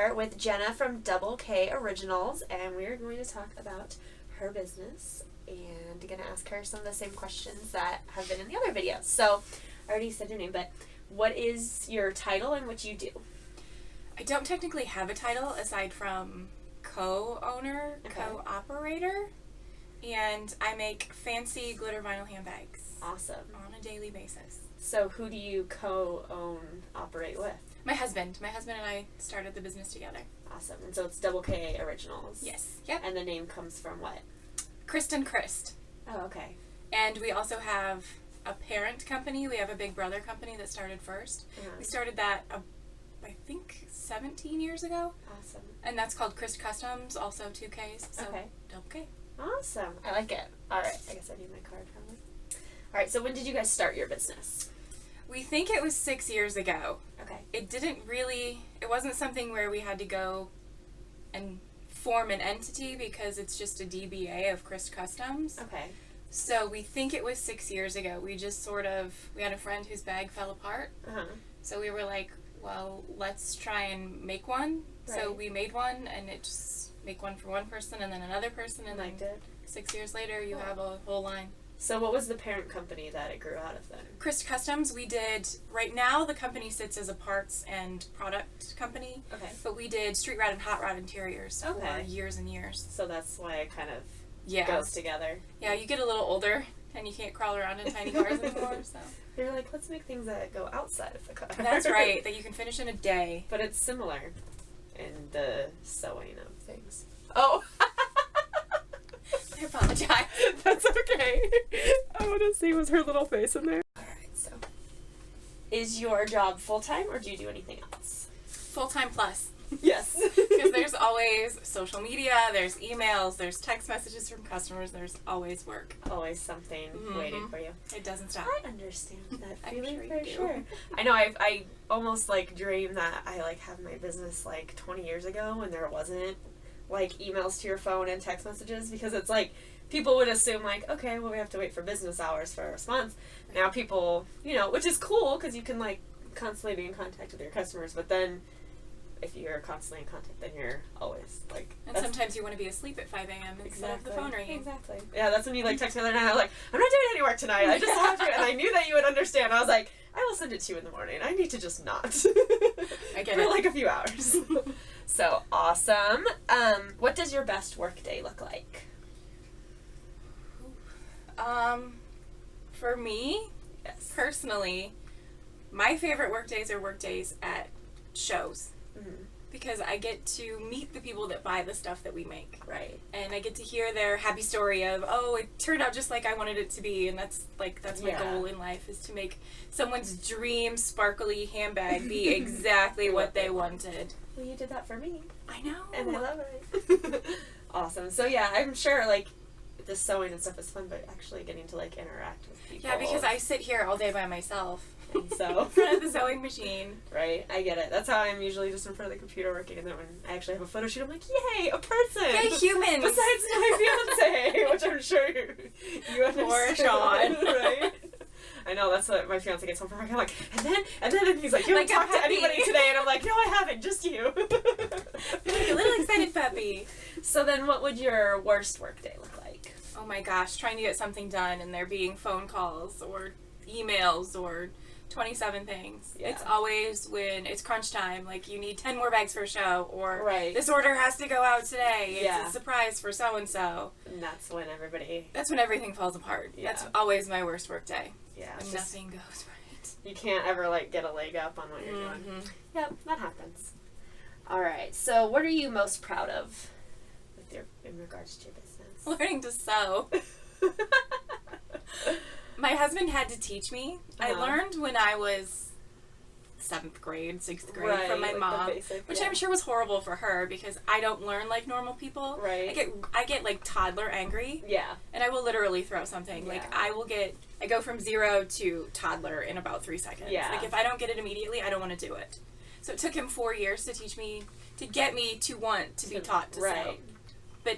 here with Jenna from doublekoriginals, and we're going to talk about her business and going to ask her some of the same questions that have been in the other videos. So, I already said your name, but what is your title and what you do? I don't technically have a title aside from co-owner, co-operator, and I make fancy glitter vinyl handbags. Awesome. On a daily basis. So who do you co-own, operate with? My husband. My husband and I started the business together. Awesome. And so it's Double K Originals. Yes. Yep. And the name comes from what? Krist and Krist. Oh, okay. And we also have a parent company. We have a big brother company that started first. We started that, I think, 17 years ago. Awesome. And that's called Krist Customs, also 2Ks. So okay. Double K. Awesome. I like it. All right. I guess I need my card probably. All right. So when did you guys start your business? We think it was 6 years ago. Okay. It wasn't something where we had to go and form an entity because it's just a DBA of Krist Customs. Okay. So we think it was 6 years ago. We just we had a friend whose bag fell apart. So we were like, well, let's try and make one. Right. So we made one, and it just make one for one person and then another person, and then 6 years later you have a whole line. So what was the parent company that it grew out of then? Krist Customs. Right now the company sits as a parts and product company. Okay. But we did street rod and hot rod interiors for years and years. So that's why it kind of goes together. Yeah, you get a little older and you can't crawl around in tiny cars anymore, so. They're like, let's make things that go outside of the car. That's right, that you can finish in a day. But it's similar in the sewing of things. Oh! I apologize. That's okay. I want to see, was her little face in there? Alright, so. Is your job full-time or do you do anything else? Full-time plus. Yes. Because there's always social media, there's emails, there's text messages from customers, there's always work. Always something waiting for you. It doesn't stop. I understand that feeling for sure. I know, I almost like dream that I like have my business like 20 years ago when there wasn't like emails to your phone and text messages, because it's like people would assume like, okay, well we have to wait for business hours for a response. Now people, which is cool because you can like constantly be in contact with your customers, but then if you're constantly in contact, then you're always like... And sometimes you want to be asleep at 5 a.m. instead of the phone ringing. Exactly. Yeah, that's when you like text me the other night. I was like, I'm not doing any work tonight. I just have to. And I knew that you would understand. I was like, I will send it to you in the morning. I need to just not. I get for it. like a few hours. So, awesome. What does your best work day look like? For me, personally, my favorite work days are work days at shows. Because I get to meet the people that buy the stuff that we make. Right. And I get to hear their happy story of, oh, it turned out just like I wanted it to be, and that's my goal in life, is to make someone's dream sparkly handbag be exactly what they wanted. Well, you did that for me. I know. And I love it. Awesome. So yeah, I'm sure like the sewing and stuff is fun, but actually getting to like interact with people. Yeah, because I sit here all day by myself. And so in front of the sewing machine. Right, I get it. That's how I'm usually just in front of the computer working, and then when I actually have a photo shoot, I'm like, yay, a person! Yay, humans! Besides my fiance, which I'm sure you understand. Or Sean. Right? I know, that's what my fiance gets home from work. I'm like, and then he's like, you haven't talked to anybody today, and I'm like, no, I haven't, just you. Like a little excited puppy. So then what would your worst work day look like? Oh my gosh, trying to get something done and there being phone calls or emails or 27 things. Yeah. It's always when it's crunch time, like you need 10 more bags for a show, or this order has to go out today. It's a surprise for so-and-so. And that's when everything falls apart. Yeah. That's always my worst work day. Yeah. When nothing goes right. You can't ever like get a leg up on what you're doing. Yep, that happens. All right, so what are you most proud of in regards to your business? Learning to sew. My husband had to teach me. I learned when I was 7th grade, 6th grade from my mom, which I'm sure was horrible for her because I don't learn like normal people. Right. I get like toddler angry. Yeah. And I will literally throw something. Yeah. Like I go from 0 to toddler in about 3 seconds. Yeah. Like if I don't get it immediately, I don't want to do it. So it took him 4 years to teach me, to get me to want to be taught to sew. But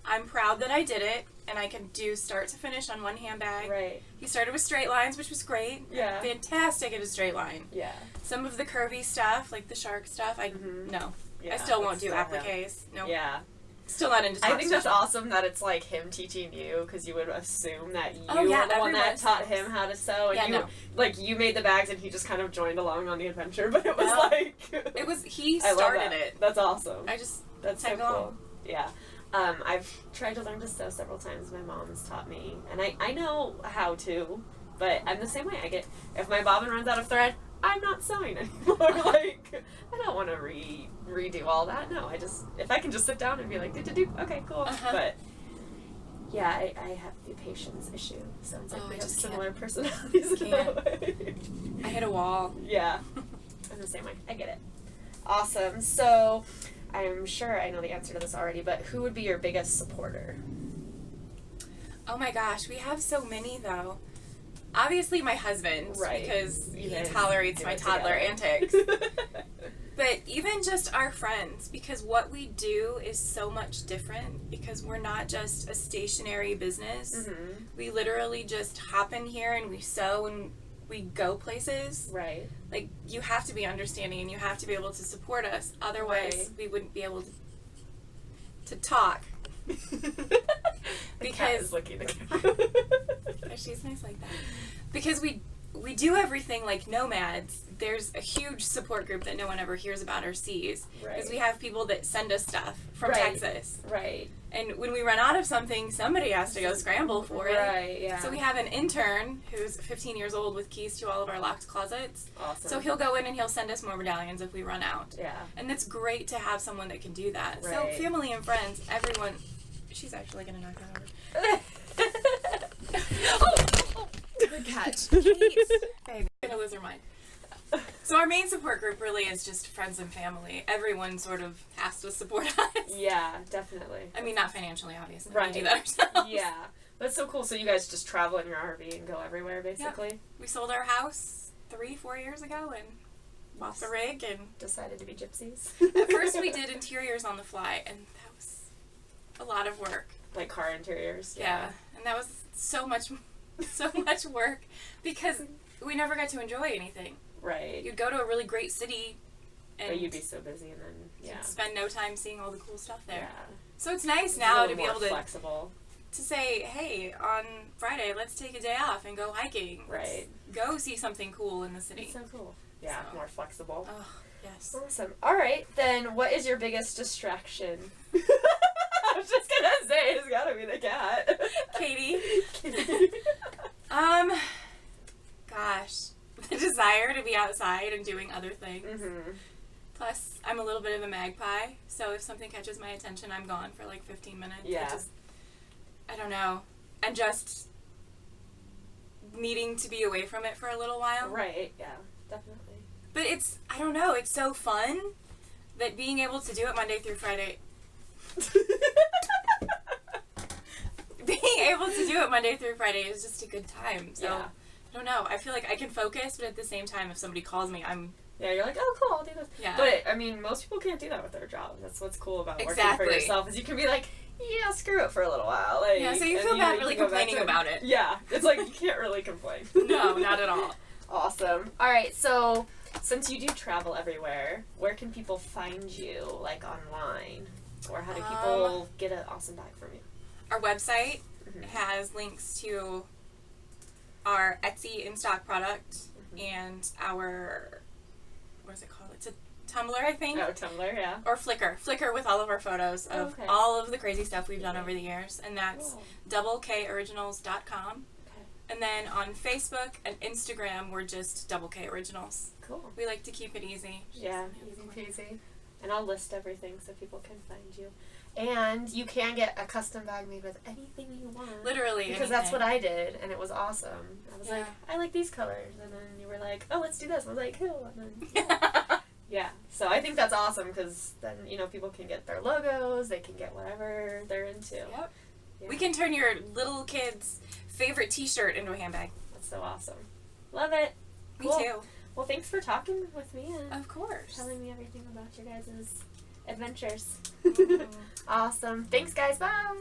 I'm proud that I did it, and I can do start to finish on one handbag. Right. He started with straight lines, which was great. Yeah. Fantastic at a straight line. Yeah. Some of the curvy stuff, like the shark stuff, no. I still won't do appliques. Nope. Yeah. Still not into I think that's awesome that it's like him teaching you, because you would assume that you were the one that taught him how to sew, and you made the bags and he just kind of joined along on the adventure, but it was he started it. That's awesome. That's so cool. Yeah. I've tried to learn to sew several times. My mom's taught me, and I know how to, but I'm the same way. If my bobbin runs out of thread, I'm not sewing anymore. Like, I don't want to redo all that. No, if I can just sit down and be like, do, okay, cool. But yeah, I have the patience issue. Sounds like we have similar personalities in that way. I hit a wall. Yeah, I'm the same way. I get it. Awesome. So I'm sure I know the answer to this already, but who would be your biggest supporter? Oh my gosh, we have so many though. Obviously my husband, because he tolerates my toddler antics. But even just our friends, because what we do is so much different, because we're not just a stationary business. Mm-hmm. We literally just hop in here and we sew and we go places. Right. Like, you have to be understanding and you have to be able to support us. Otherwise, we wouldn't be able to talk. Because looking at the camera. She's nice like that. Because we do everything like nomads. There's a huge support group that no one ever hears about or sees. Because we have people that send us stuff from Texas. Right. And when we run out of something, somebody has to go scramble for it. Right, yeah. So we have an intern who's 15 years old with keys to all of our locked closets. Awesome. So he'll go in and he'll send us more medallions if we run out. Yeah. And it's great to have someone that can do that. Right. So family and friends, everyone... She's actually going to knock that over. Oh, good catch. Kate. Babe, I'm going to lose her mind. So our main support group really is just friends and family. Everyone sort of has to support us. Yeah, definitely. I mean, not financially, obviously. Right. We do that ourselves. Yeah. That's so cool. So you guys just travel in your RV and go everywhere, basically? Yep. We sold our house 3-4 years ago and bought the rig and... decided to be gypsies. At first we did interiors on the fly, and that was a lot of work. Like car interiors? Yeah. And that was so much work because we never got to enjoy anything. Right. You'd go to a really great city and... But you'd be so busy and then, spend no time seeing all the cool stuff there. Yeah. So it's nice now to be able to... flexible. To say, hey, on Friday, let's take a day off and go hiking. Right. Let's go see something cool in the city. It's so cool. Yeah, so. More flexible. Oh, yes. Awesome. All right, then what is your biggest distraction? I was just going to say, it's got to be the cat. Katie. Gosh. The desire to be outside and doing other things. Mm-hmm. Plus, I'm a little bit of a magpie, so if something catches my attention, I'm gone for like 15 minutes. Yeah. I don't know. And just needing to be away from it for a little while. Right, yeah, definitely. But I don't know, it's so fun that being able to do it Monday through Friday... being able to do it Monday through Friday is just a good time. So, I don't know. I feel like I can focus, but at the same time, if somebody calls me, yeah, you're like, oh, cool, I'll do this. Yeah. But, I mean, most people can't do that with their job. That's what's cool about working for yourself, is you can be like, yeah, screw it for a little while. Like, yeah, so you feel bad really complaining about it. Yeah, it's like, you can't really complain. No, not at all. Awesome. All right, so, since you do travel everywhere, where can people find you, like, online? Or how do people get an awesome bag from you? Our website has links to our Etsy in-stock product and our... what is it called? It's a Tumblr, I think. Oh, Tumblr, yeah. Or Flickr. Flickr with all of our photos of all of the crazy stuff we've done over the years. And that's doublekoriginals.com. Okay. And then on Facebook and Instagram, we're just Double K Originals. Cool. We like to keep it easy. Yeah, easy peasy. And I'll list everything so people can find you. And you can get a custom bag made with anything you want. Literally because that's what I did, and it was awesome. I was like, I like these colors. And then you were like, oh, let's do this. I was like, cool. And then, yeah. So I think that's awesome because then, people can get their logos. They can get whatever they're into. Yep. Yeah. We can turn your little kid's favorite t-shirt into a handbag. That's so awesome. Love it. Cool. Me too. Well, thanks for talking with me and of course telling me everything about your guys' adventures. Awesome. Thanks, guys. Bye.